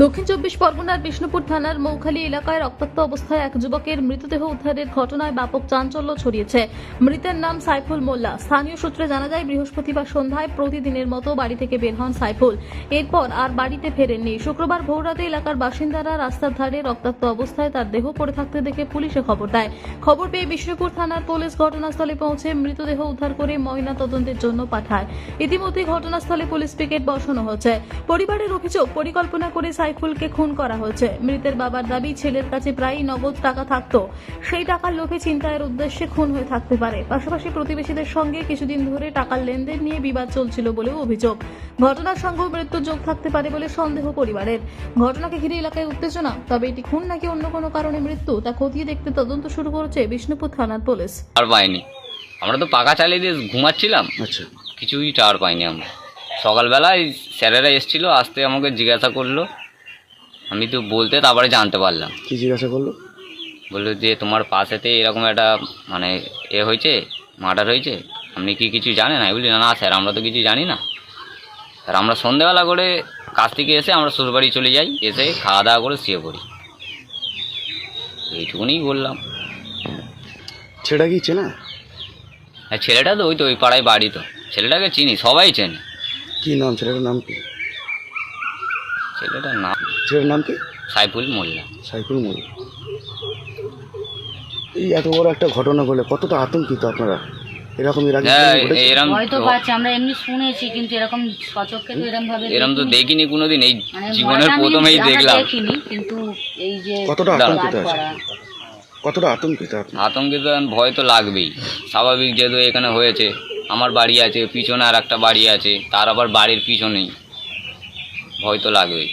দক্ষিণ চব্বিশ পরগনার বিষ্ণুপুর থানার মৌখালী এলাকায় রক্তাক্ত অবস্থায় এক যুবকের মৃতদেহ উদ্ধারের ঘটনায় ব্যাপক চাঞ্চল্য ছড়িয়েছে। মৃতের নাম সাইফুল মোল্লা। স্থানীয় সূত্রে জানা যায়, বৃহস্পতিবার সন্ধ্যায় প্রতিদিনের মতো বাড়ি থেকে বের হন সাইফুল। এরপর আর বাড়িতে ফেরেননি। শুক্রবার ভোররাতে এলাকার বাসিন্দারা রাস্তার ধারে রক্তাক্ত অবস্থায় তার দেহ পড়ে থাকতে দেখে পুলিশে খবর দেয়। খবর পেয়ে বিষ্ণুপুর থানার পুলিশ ঘটনাস্থলে পৌঁছে মৃতদেহ উদ্ধার করে ময়না তদন্তের জন্য পাঠায়। ইতিমধ্যে ঘটনাস্থলে পুলিশ পিকেট বসানো হচ্ছে। পরিবারের অভিযোগ, পরিকল্পনা করে সাইফুলকে খুন করা হয়েছে। মৃতের বাবার দাবি, ছেলের কাছে প্রায়ই নগদ টাকা থাকতো, সেই টাকার লোভে ছিনতাইয়ের উদ্দেশ্যে খুন হয়ে থাকতে পারে। পাশাপাশি প্রতিবেশীদের সঙ্গে কিছুদিন ধরে টাকার লেনদেন নিয়ে বিবাদ চলছিল বলেও অভিযোগ। ঘটনার সঙ্গেও মৃত্যুর যোগ থাকতে পারে বলে সন্দেহ পরিবারের। ঘটনাকে ঘিরে এলাকায় উত্তেজনা। তবে এটি খুন নাকি অন্য কোনো কারণে মৃত্যু তা খতিয়ে দেখতে তদন্ত শুরু করেছে বিষ্ণুপুর থানার পুলিশ। টাওয়ার পাইনি, আমরা তো পাকা চালিয়ে দিয়ে ঘুমাচ্ছিলাম। আচ্ছা, কিছুই টাওয়ার পাইনি আমরা। সকালবেলায় স্যারেরা এসেছিলো, আসতে আমাকে জিজ্ঞাসা করলো, আমি তো বলতে তারপরে জানতে পারলাম। কি জিজ্ঞাসা করলো? বললো যে তোমার পাশেতে এরকম একটা মানে হয়েছে, মার্ডার হয়েছে, আপনি কি কিছু জানেন? আমি বলি না স্যার, আমরা তো কিছু জানি না স্যার। আমরা সন্ধ্যেবেলা করে কাজ থেকে এসে আমরা শ্বশুরবাড়ি চলে যাই, এসে খাওয়া দাওয়া করে শুয়ে পড়ি, এইটুকুনি বললাম। ছেলেটা কি চেনা? হ্যাঁ, ছেলেটা তো ওই পাড়ায় বাড়ি, তো ছেলেটাকে চিনি, সবাই চেনে। কি নাম ছেলেটার? নাম কি ছেলেটার নাম? ছেলের নাম কি? সাইফুল মোল্লা। সাইফুল মোল্লা। এই এত বড় একটা ঘটনা ঘটলে কতটা আতঙ্কিত আপনারা? এরকম এর আগে হ্যাঁ, ঘটেছে? এরম হয়তো পাচ্ছি, আমরা এমনি শুনেছি, কিন্তু এরকম সচক্ষে তো এরকম ভাবে এরম তো দেখিনি কোনোদিন, এই মানে জীবনের ভয়টা প্রথমেই আমরা দেখলাম। দেখিনি, কিন্তু এই যে কতটা আতঙ্কিত আছে? করা। কতটা আতঙ্কিত আপনি? আতঙ্কিত ভয় তো লাগবেই, স্বাভাবিক। যেহেতু এখানে হয়েছে, আমার বাড়ি আছে পিছনে, আর একটা বাড়ি আছে, তার আবার বাড়ির পিছনেই, ভয় তো লাগবেই।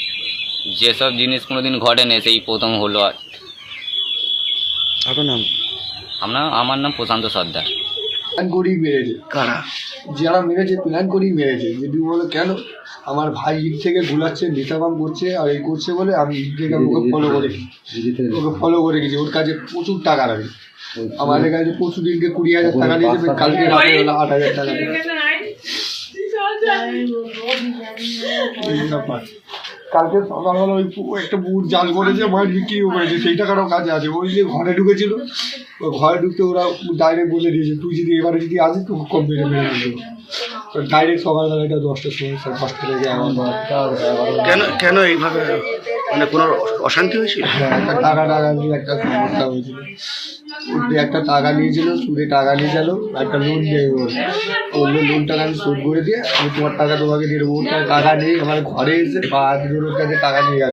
যেসব জিনিস কোনোদিন ঘটেনি, সেই প্রথম হলো। আর আপনার নাম? আমার নাম প্রশান্ত সর্দার। প্ল্যান করেই মেরেছে। কারা? যারা মেরেছে প্ল্যান করেই মেরেছে। যদি বলে কেন, আমার ভাই ইট থেকে গুলাচ্ছে, নেশাবাম করছে আর এই করছে বলে আমি ইট থেকে ওকে ফলো করে গেছি। ওর কাছে প্রচুর টাকা লাগে, আমাদের কাছে পরশু দিনকে 20,000 টাকা নিয়েছে, কালকে রাতে 8,000 টাকা দিয়েছে। কালকে সকালবেলা ওই একটা বুট জাল করেছে, মাছ বিক্রিও করেছে, সেই টাকাটাও কাছে আছে। ওই যে ঘরে ঢুকেছিল, ওই ঘরে ঢুকতে ওরা ডাইরেক্ট বলে দিয়েছে, তুই যদি এবারে যদি আসিস তো কম মেরে মেরে দেবো। ডাইরেক্ট সকালবেলা এটা 10টার সময়, 5টা থেকে 11টা। কেন এইভাবে, মানে কোনো অশান্তি হয়েছিল? হ্যাঁ, একটা টাকা নিয়ে একটা সমস্যা হয়েছিল। ওই একটা টাকা নিয়েছিল, সুদে টাকা নিয়ে গেল, একটা লোন নিয়ে ওর লোনটাকে আমি শোধ করে দিয়ে আমি তোমার টাকা তোমাকে দিয়ে দেবো। ওর টাকা নেই, আমার ঘরে এসে বা ওর কাছে টাকা নিয়ে গেল।